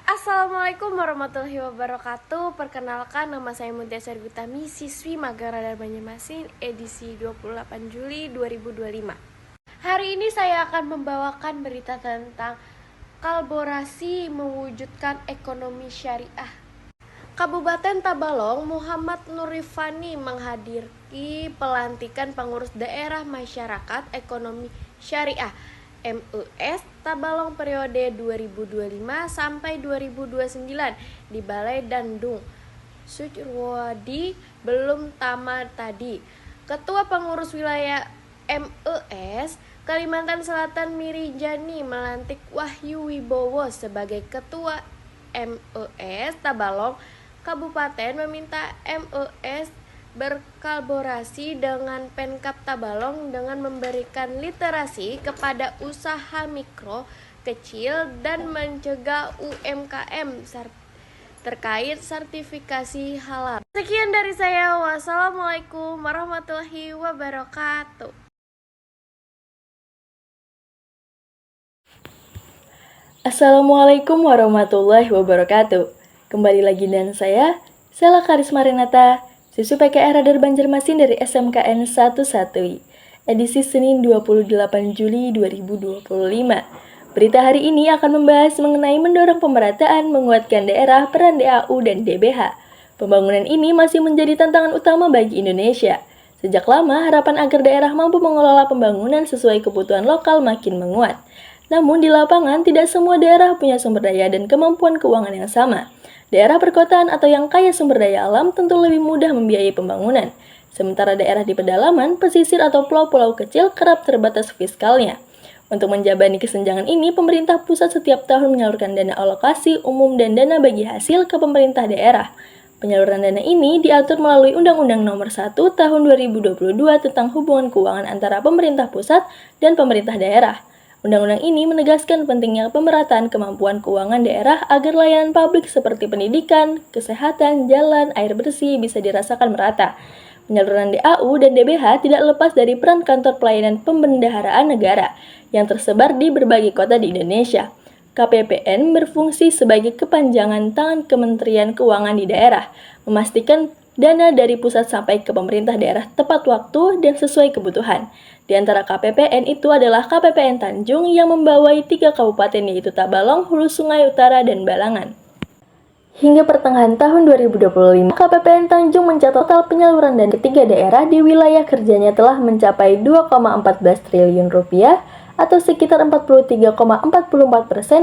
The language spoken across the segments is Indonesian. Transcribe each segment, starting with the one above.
Assalamualaikum warahmatullahi wabarakatuh. Perkenalkan, nama saya Muntiasar Gutami, siswi Magang Radar Banjarmasin edisi 28 Juli 2025. Hari ini saya akan membawakan berita tentang kolaborasi mewujudkan ekonomi syariah. Kabupaten Tabalong Muhammad Nurifani menghadiri pelantikan pengurus daerah masyarakat ekonomi syariah MUS Tabalong periode 2025 sampai 2029 di Balai Dandung Sucurwadi belum tamat tadi. Ketua Pengurus Wilayah MUS Kalimantan Selatan Mirijani melantik Wahyu Wibowo sebagai Ketua MUS Tabalong. Kabupaten meminta MUS berkolaborasi dengan Pemkab Tabalong dengan memberikan literasi kepada usaha mikro, kecil, dan mencegah UMKM terkait sertifikasi halal. Sekian dari saya. Wassalamualaikum warahmatullahi wabarakatuh. Assalamualaikum warahmatullahi wabarakatuh. Kembali lagi dengan saya, Sela Karisma Renata, siswi PKR Radar Banjarmasin dari SMKN 11I, edisi Senin 28 Juli 2025. Berita hari ini akan membahas mengenai mendorong pemerataan, menguatkan daerah, peran DAU dan DBH. Pembangunan ini masih menjadi tantangan utama bagi Indonesia. Sejak lama, harapan agar daerah mampu mengelola pembangunan sesuai kebutuhan lokal makin menguat. Namun di lapangan tidak semua daerah punya sumber daya dan kemampuan keuangan yang sama. Daerah perkotaan atau yang kaya sumber daya alam tentu lebih mudah membiayai pembangunan. Sementara daerah di pedalaman, pesisir atau pulau-pulau kecil kerap terbatas fiskalnya. Untuk menjabani kesenjangan ini, pemerintah pusat setiap tahun menyalurkan dana alokasi umum dan dana bagi hasil ke pemerintah daerah. Penyaluran dana ini diatur melalui Undang-Undang Nomor 1 Tahun 2022 tentang hubungan keuangan antara pemerintah pusat dan pemerintah daerah. Undang-undang ini menegaskan pentingnya pemerataan kemampuan keuangan daerah agar layanan publik seperti pendidikan, kesehatan, jalan, air bersih bisa dirasakan merata. Penyaluran DAU dan DBH tidak lepas dari peran kantor pelayanan pembendaharaan negara yang tersebar di berbagai kota di Indonesia. KPPN berfungsi sebagai kepanjangan tangan Kementerian Keuangan di daerah, memastikan dana dari pusat sampai ke pemerintah daerah tepat waktu dan sesuai kebutuhan. Di antara KPPN itu adalah KPPN Tanjung yang membawai 3 kabupaten yaitu Tabalong, Hulu Sungai Utara, dan Balangan. Hingga pertengahan tahun 2025, KPPN Tanjung mencatat total penyaluran dan ketiga daerah di wilayah kerjanya telah mencapai 2,14 triliun rupiah atau sekitar 43,44%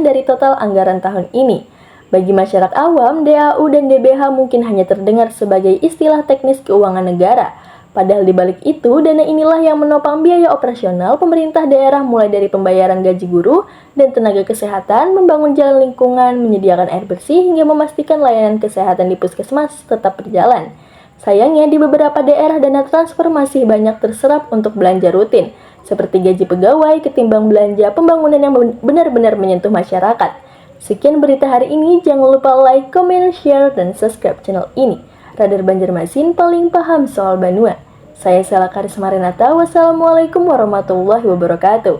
dari total anggaran tahun ini. Bagi masyarakat awam, DAU dan DBH mungkin hanya terdengar sebagai istilah teknis keuangan negara. Padahal di balik itu, dana inilah yang menopang biaya operasional pemerintah daerah mulai dari pembayaran gaji guru dan tenaga kesehatan, membangun jalan lingkungan, menyediakan air bersih, hingga memastikan layanan kesehatan di puskesmas tetap berjalan. Sayangnya, di beberapa daerah dana transfer masih banyak terserap untuk belanja rutin, seperti gaji pegawai ketimbang belanja pembangunan yang benar-benar menyentuh masyarakat. Sekian berita hari ini, jangan lupa like, comment, share, dan subscribe channel ini. Radar Banjarmasin paling paham soal Banua. Saya Sela Karisma Renata. Wassalamualaikum warahmatullahi wabarakatuh.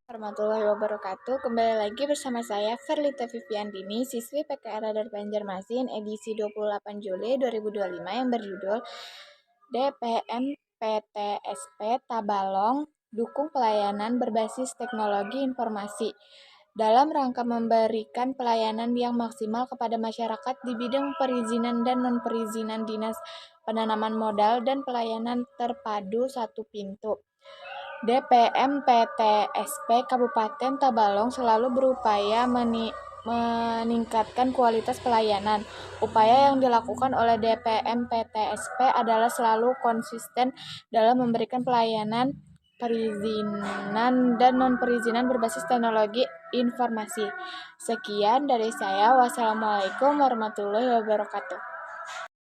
Warahmatullahi wabarakatuh. Kembali lagi bersama saya Verlita Viviandini, siswi PKR Radar Banjarmasin edisi 28 Juli 2025 yang berjudul DPM PTSP Tabalong dukung pelayanan berbasis teknologi informasi dalam rangka memberikan pelayanan yang maksimal kepada masyarakat di bidang perizinan dan non-perizinan Dinas Penanaman Modal dan Pelayanan Terpadu Satu Pintu. DPM PTSP Kabupaten Tabalong selalu berupaya meningkatkan kualitas pelayanan. Upaya yang dilakukan oleh DPM PTSP adalah selalu konsisten dalam memberikan pelayanan perizinan dan non-perizinan berbasis teknologi informasi. Sekian dari saya. Wassalamualaikum warahmatullahi wabarakatuh.